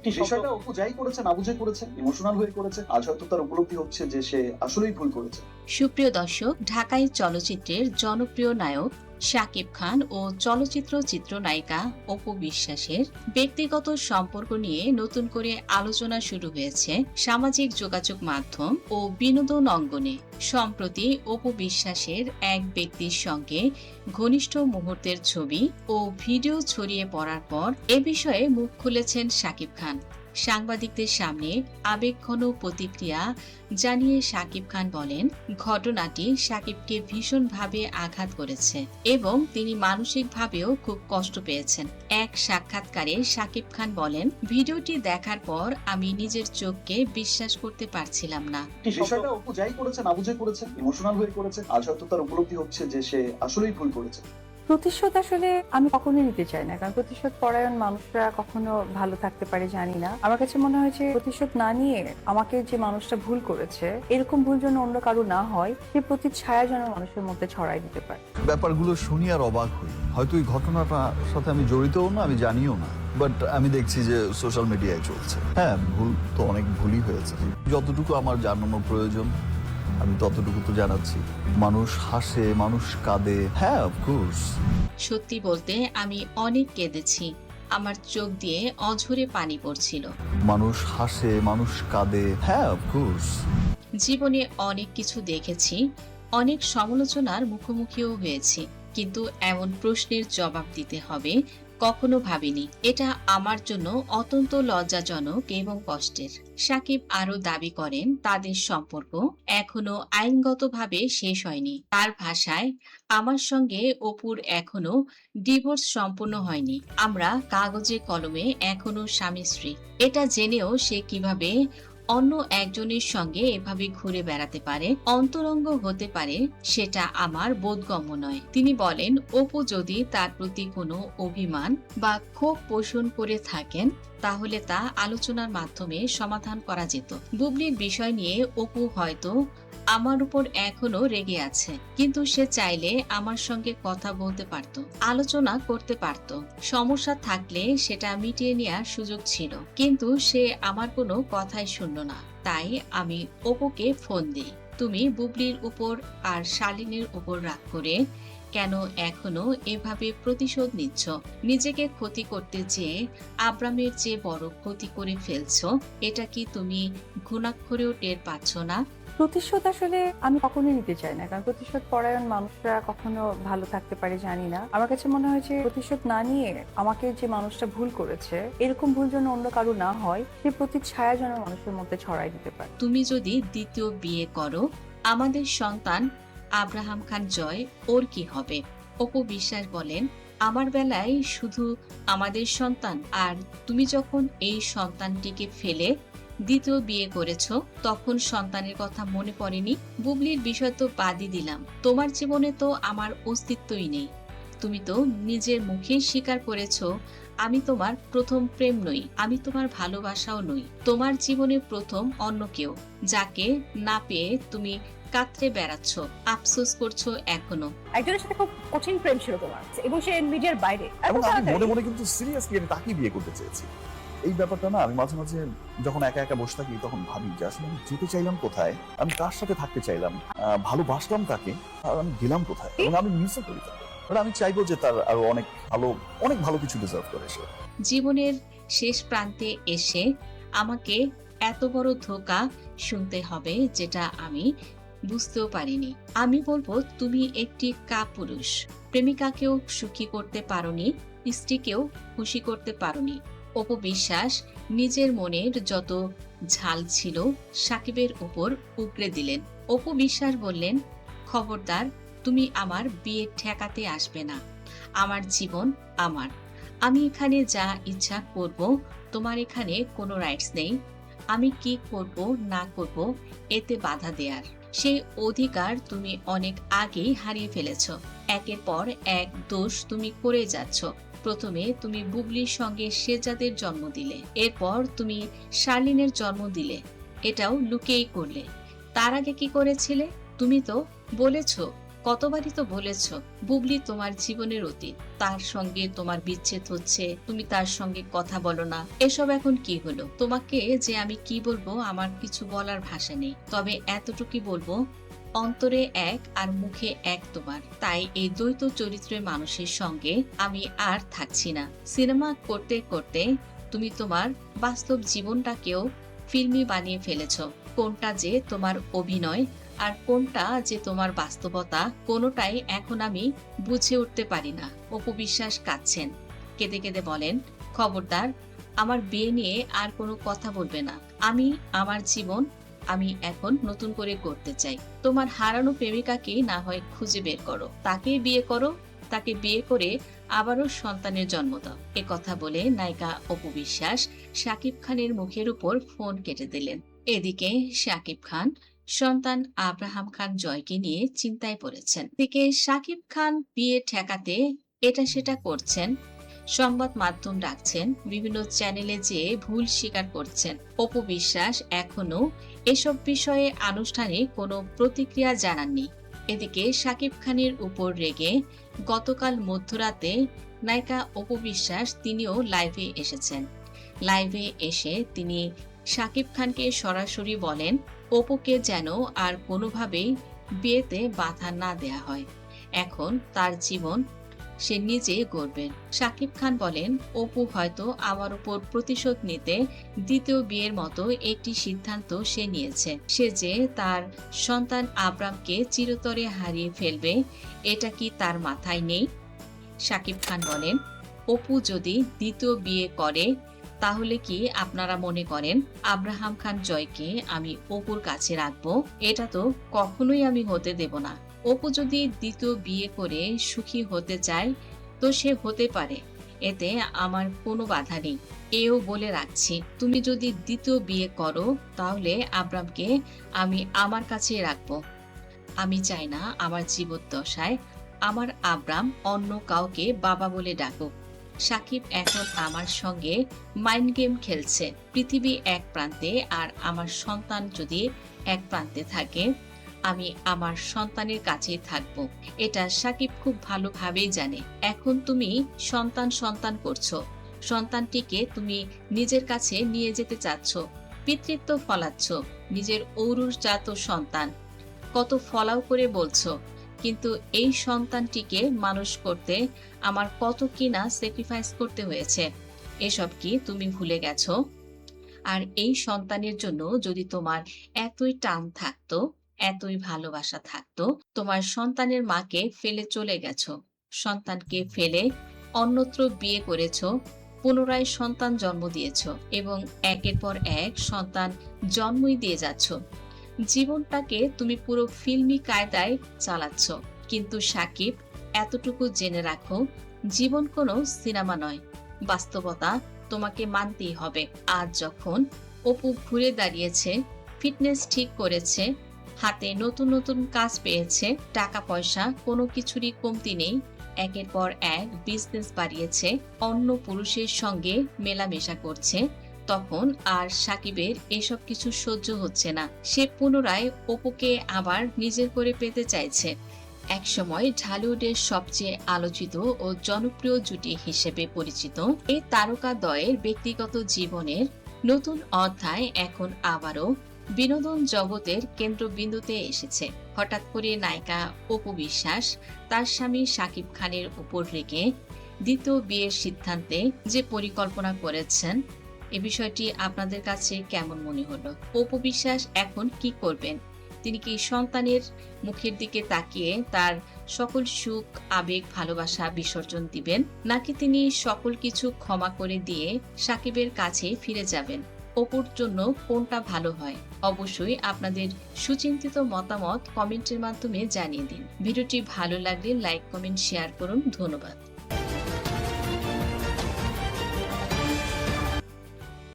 বিষয়টা অপু যাই করেছে না বুঝে করেছে, ইমোশনাল হয়ে করেছে। আজ হয়তো তার উপলব্ধি হচ্ছে যে সে আসলেই ভুল করেছে। সুপ্রিয় দর্শক, ঢাকাই চলচ্চিত্রের জনপ্রিয় নায়ক শাকিব খান ও চলচ্চিত্র চিত্রনায়িকা অপু বিশ্বাসের ব্যক্তিগত সম্পর্ক নিয়ে নতুন করে আলোচনা শুরু হয়েছে সামাজিক যোগাযোগ মাধ্যম ও বিনোদন অঙ্গনে। সম্প্রতি অপু বিশ্বাসের এক ব্যক্তির সঙ্গে ঘনিষ্ঠ মুহূর্তের ছবি ও ভিডিও ছড়িয়ে পড়ার পর এ বিষয়ে মুখ খুলেছেন শাকিব খান। সাংবাদিকদের সামনে আবেগঘন প্রতিক্রিয়া জানিয়ে শাকিব খান বলেন, ঘটনাটি শাকিবকে ভীষণভাবে আঘাত করেছে এবং তিনি মানসিকভাবেও খুব কষ্ট পেয়েছেন। এক সাক্ষাৎকারে শাকিব খান বলেন, ভিডিওটি দেখার পর আমি নিজের চোখকে বিশ্বাস করতে পারছিলাম না। বিষয়টা অপু যাই করেছে না বুঝে করেছে, ইমোশনাল হয়ে করেছে। আজ হয়তো তার উপলব্ধি হচ্ছে যে সে আসলেই ভুল করেছে। প্রতিশোধ আসলে আমি কখনোই নিতে চাই না, কারণ প্রতিশোধ পরায়ণ মানুষরা কখনো ভালো থাকতে পারে জানি না। আমার কাছে মনে হয় যে প্রতিশোধ না নিয়ে আমাকে যে মানুষটা ভুল করেছে, এরকম ভুল যেন অন্য কারো না হয়, সেই প্রতি ছায়া যেন মানুষের মধ্যে ছড়াই দিতে পারে। ব্যাপারগুলো শুনি আর অবাক হই। হয়তো এই ঘটনাটার সাথে আমি জড়িতও না, আমি জানিও না, বাট আমি দেখছি যে সোশ্যাল মিডিয়ায় চলছে। হ্যাঁ, ভুল তো অনেক ভুলই হয়েছে। যতটুকু আমার জানানোর প্রয়োজন আমি ততটুকু তো জানাচ্ছি। মানুষ হাসে, মানুষ কাঁদে, হ্যাঁ অফকোর্স। সত্যি বলতে আমি অনেক কেঁদেছি, আমার চোখ দিয়ে অঝরে পানি পড়ছিল। মানুষ হাসে, মানুষ কাঁদে, হ্যাঁ অফকোর্স। জীবনে অনেক কিছু দেখেছি, অনেক সমালোচনার মুখোমুখিও হয়েছি, কিন্তু এমন প্রশ্নের জবাব দিতে হবে কখনো ভাবিনি। এটা আমার জন্য অত্যন্ত লজ্জাজনক এবং কষ্টের। সাকিব আরো দাবি করেন, তাদের সম্পর্ক এখনো আইনগতভাবে শেষ হয়নি। তার ভাষায়, আমার সঙ্গে অপুর এখনো ডিভোর্স সম্পূর্ণ হয়নি। আমরা কাগজে কলমে এখনো স্বামী স্ত্রী। এটা জেনেও সে কিভাবে অন্য একজনের সঙ্গে এভাবে ঘুরে বেড়াতে পারে, অন্তরঙ্গ হতে পারে, সেটা আমার বোধগম্য নয়। তিনি বলেন, অপু যদি তার প্রতি কোনো অভিমান বা ক্ষোভ পোষণ করে থাকেন তাহলে তা আলোচনার মাধ্যমে সমাধান করা যেত। বুবলির বিষয় নিয়ে অপু হয়তো আমার উপর এখনো রেগে আছে, কিন্তু সে চাইলে আমার সঙ্গে কথা বলতে পারত, আলোচনা করতে পারত। সমস্যা থাকলে সেটা মিটিয়ে নেওয়ার সুযোগ ছিল, কিন্তু সে আমার কোনো কথাই শুনল না। তাই আমি অপুকে ফোন দিই, তুমি বুবলির উপর আর শালিনীর উপর রাগ করে কেন এখনো এভাবে প্রতিশোধ নিচ্ছ? নিজেকে ক্ষতি করতে চেয়ে আব্রামের চেয়ে বড় ক্ষতি করে ফেলছো। এটা কি তুমি ঘুণাক্ষরেও টের পাচ্ছ না? প্রতিশোধ আসলে আমি কখনোই নিতে চাই না, কারণ প্রতিশোধ পরায়ণ মানুষরা কখনো ভালো থাকতে পারে জানি না। আমার কাছে মনে হয় যে প্রতিশোধ না নিয়ে আমাকে যে মানুষটা ভুল করেছে, এরকম ভুল যেন অন্য কারো না হয়, সেই প্রতি ছায়া যেন মানুষের মধ্যে ছড়াই দিতে পারে। তুমি যদি দ্বিতীয় বিয়ে করো, আমাদের সন্তান আব্রাহাম খান জয়, ওর কি হবে? অপু বিশ্বাস বলেন, আমার বেলায় শুধু আমাদের সন্তান, আর তুমি যখন এই সন্তানটিকে ফেলে দ্বিতীয় বিয়ে করেছো তখন সন্তানের কথা মনে পড়েনি? বুবলির বিষয় তো বাদই দিলাম, তোমার জীবনে তো আমার অস্তিত্বই নেই। তুমি তো নিজের মুখে স্বীকার করেছো আমি তোমার প্রথম প্রেম নই, আমি তোমার ভালোবাসাও নই। তোমার জীবনে প্রথম অন্য কেউ, যাকে না পেয়ে তুমি কাতরে বেড়াচ্ছ, আফসোস করছো এখনো। একজনের সাথে খুব কঠিন প্রেম ছিল তোমার, এবং সে মিডিয়ার বাইরে। এবং এত আমি তাড়াতাড়ি? মনে মনে কিন্তু সিরিয়াসলি আমি তাকেই বিয়ে করতে চেয়েছি। এই ব্যাপারটা না আমি মাঝে মাঝে যখন একা একা বসে থাকি তখন ভাবি যে আসলে আমি যেতে চাইলাম কোথায়, আমি কার সাথে থাকতে চাইলাম, ভালোবাসলাম কাকে, আর আমি গেলাম কোথায়, এবং আমি মিসও করি তাকে। আমি চাইবো যে তার আরো অনেক ভালো কিছু ডিজার্ভ করে সে। জীবনের শেষ প্রান্তে এসে আমাকে এত বড় ধোঁকা শুনতে হবে যেটা আমি বুঝতেও পারিনি। আমি বলবো, তুমি একটি কাপুরুষ। প্রেমিকাকেও সুখী করতে পারোনি, স্ত্রীকেও খুশি করতে পারোনি। অপু বিশ্বাস নিজের মনের যত ঝাল ছিল সাকিবের উপর উগরে দিলেন। অপু বিশ্বাস বললেন, খবরদার, তুমি আমার বিয়ে ঠেকাতে আসবে না। আমার জীবন আমার, আমি এখানে যা ইচ্ছা করব, তোমার এখানে কোনো রাইটস নেই। আমি কি করব না করব এতে বাধা দেয়ার সেই অধিকার তুমি অনেক আগেই হারিয়ে ফেলেছ। একের পর এক দোষ তুমি করে যাচ্ছ। প্রথমে তুমি বুবলির সঙ্গে শেজাদের জন্ম দিলে, এরপর তুমি শার্লিনের জন্ম দিলে, এটাও লুকিয়েই করলে। তার আগে কি করেছিলে? তুমি তো বলেছ কতবারই তো বলেছ বুবলি তোমার জীবনের অতীত, তার সঙ্গে তোমার বিচ্ছেদ হচ্ছে, তুমি তার সঙ্গে কথা বলো না, এসব এখন কি হলো? তোমাকে যে আমি কি বলবো আমার কিছু বলার ভাষা নেই, তবে এতটুকুই বলবো অন্তরে এক আর মুখে এক তোমার। তাই এই দ্বৈত চরিত্রের মানুষের সঙ্গে আমি আর থাকছি না। সিনেমা করতে করতে তুমি তোমার বাস্তব জীবনটাকেও ফিল্মি বানিয়ে ফেলেছ। কোনটা যে তোমার অভিনয় আর কোনটা যে তোমার বাস্তবতা, কোনোটাই এখন আমি বুঝে উঠতে পারি না। অপু বিশ্বাস কাঁদছেন, কেঁদে কেঁদে বলেন, খবরদার আমার বিয়ে নিয়ে আর কোনো কথা বলবে না। আমি আমার জীবন আমি এখন নতুন করে করতে চাই। তোমার হারানো প্রেমিকাকে না হয় খুঁজে বের করো, তাকে বিয়ে করো, তাকে বিয়ে করে আবারও সন্তানের জন্ম দাও। এ কথা বলে নায়িকা অপু বিশ্বাস শাকিব খানের মুখের উপর ফোন কেটে দিলেন। এদিকে শাকিব খান সন্তান আব্রাহাম খান জয়কে নিয়ে চিন্তায় পড়েছেন। এদিকে শাকিব খান বিয়ে ঠেকাতে এটা সেটা করছেন, সংবাদ মাধ্যম ডাকছেন, বিভিন্ন চ্যানেলে যেয়ে ভুল স্বীকার করছেন। অপু বিশ্বাস এখনো এসব বিষয়ে আনুষ্ঠানিক কোনো প্রতিক্রিয়া জানাননি। এদিকে শাকিব খানের উপর রেগে গতকাল মধ্যরাতে নায়িকা অপু বিশ্বাস তিনিও লাইভে এসেছেন। লাইভে এসে তিনি শাকিব খানকে সরাসরি বলেন অপুকে যেন আর কোনোভাবেই বিয়েতে বাধা না দেয়া হয়। এখন তার জীবন সে নিজে গড়বেন। শাকিব খান বলেন, অপু হয়তো আমার উপর প্রতিশোধ নিতে দ্বিতীয় বিয়ের মতো একটি সিদ্ধান্ত সে নিয়েছে। সে যে তার সন্তান আব্রামকে চিরতরে হারিয়ে ফেলবে, এটা কি তার মাথায় নেই? শাকিব খান বলেন, অপু যদি দ্বিতীয় বিয়ে করে তাহলে কি আপনারা মনে করেন আব্রাহাম খান জয়কে আমি অপুর কাছে রাখবো? এটা তো কখনোই আমি হতে দেব না। অপু যদি দ্বিতীয় বিয়ে করে সুখী হতে চায় তো সে হতে পারে, এতে আমার কোনো বাধা নেই। এও বলে রাখছি, তুমি যদি দ্বিতীয় বিয়ে করো তাহলে আব্রামকে আমি আমার কাছে রাখবো। আমি চাই না আমার জীবদ্দশায় আমার আব্রাম অন্য কাউকে বাবা বলে ডাকুক। সাকিব এখন আমার সঙ্গে মাইন্ড গেম খেলছে। পৃথিবী এক প্রান্তে আর আমার সন্তান যদি এক প্রান্তে থাকে, আমি আমার সন্তানের কাছেই থাকবো। এটা সাকিব খুব ভালোভাবেই জানে। এখন তুমি সন্তান সন্তান করছো, সন্তানটিকে তুমি নিজের কাছে নিয়ে যেতে চাচ্ছ, পিতৃত্ব ফলাচ্ছ, নিজের ঔরসজাত সন্তান কত ফলাও করে বলছো, কিন্তু এই সন্তানটিকে মানুষ করতে আমার কত কিনা স্যাক্রিফাইস করতে হয়েছে, এসব কি তুমি ভুলে গেছো? আর এই সন্তানের জন্য যদি তোমার এতই টান থাকতো, এতই ভালোবাসা থাকতো, তোমার সন্তানের মাকে ফেলে চলে গেছো, সন্তানকে ফেলে অন্যত্র বিয়ে করেছো, পুনরায় সন্তান জন্ম দিয়েছো এবং একের পর এক সন্তান জন্মই দিয়ে যাচ্ছ। জীবনটাকে তুমি পুরো ফিল্মি কায়দায় চালাচ্ছ। কিন্তু সাকিব, এতটুকু জেনে রাখো, জীবন কোনো সিনেমা নয়, বাস্তবতা তোমাকে মানতেই হবে। আজ যখন অপু ঘুরে দাঁড়িয়েছে, ফিটনেস ঠিক করেছে, হাতে নতুন নতুন কাজ পেয়েছে, টাকা পয়সা কোনো কিছুরই কমতি নেই, একের পর এক বিজনেস বাড়িয়েছে, অন্য পুরুষের সঙ্গে মেলামেশা করছে, তখন আর সাকিবের এসব কিছু সহ্য হচ্ছে না। সে পুনরায় অপুকে আবার নিজের করে পেতে চাইছে। একসময় ঢালিউডের সবচেয়ে আলোচিত ও জনপ্রিয় জুটি হিসেবে পরিচিত এই তারকাদ্বয়ের ব্যক্তিগত জীবনের নতুন অধ্যায় এখন আবারও বিনোদন জগতের কেন্দ্রবিন্দুতে এসেছে। হঠাৎ করে নায়িকা অপু বিশ্বাস তার স্বামী শাকিব খানের উপর রেখে দ্বিতীয় বিয়ের সিদ্ধান্তে যে পরিকল্পনা করেছেন, এ বিষয়টি আপনাদের কাছে কেমন মনে হলো? অপু বিশ্বাস এখন কি করবেন? তিনি কি সন্তানের মুখের দিকে তাকিয়ে তার সকল সুখ, আবেগ, ভালোবাসা বিসর্জন দিবেন, নাকি তিনি সকল কিছু ক্ষমা করে দিয়ে সাকিবের কাছে ফিরে যাবেন? অপুর জন্য কোনটা ভালো হয়? অবশ্যই আপনাদের সুচিন্তিত মতামত কমেন্টের মাধ্যমে জানিয়ে দিন। ভিডিওটি ভালো লাগলে লাইক, কমেন্ট, শেয়ার করুন। ধন্যবাদ।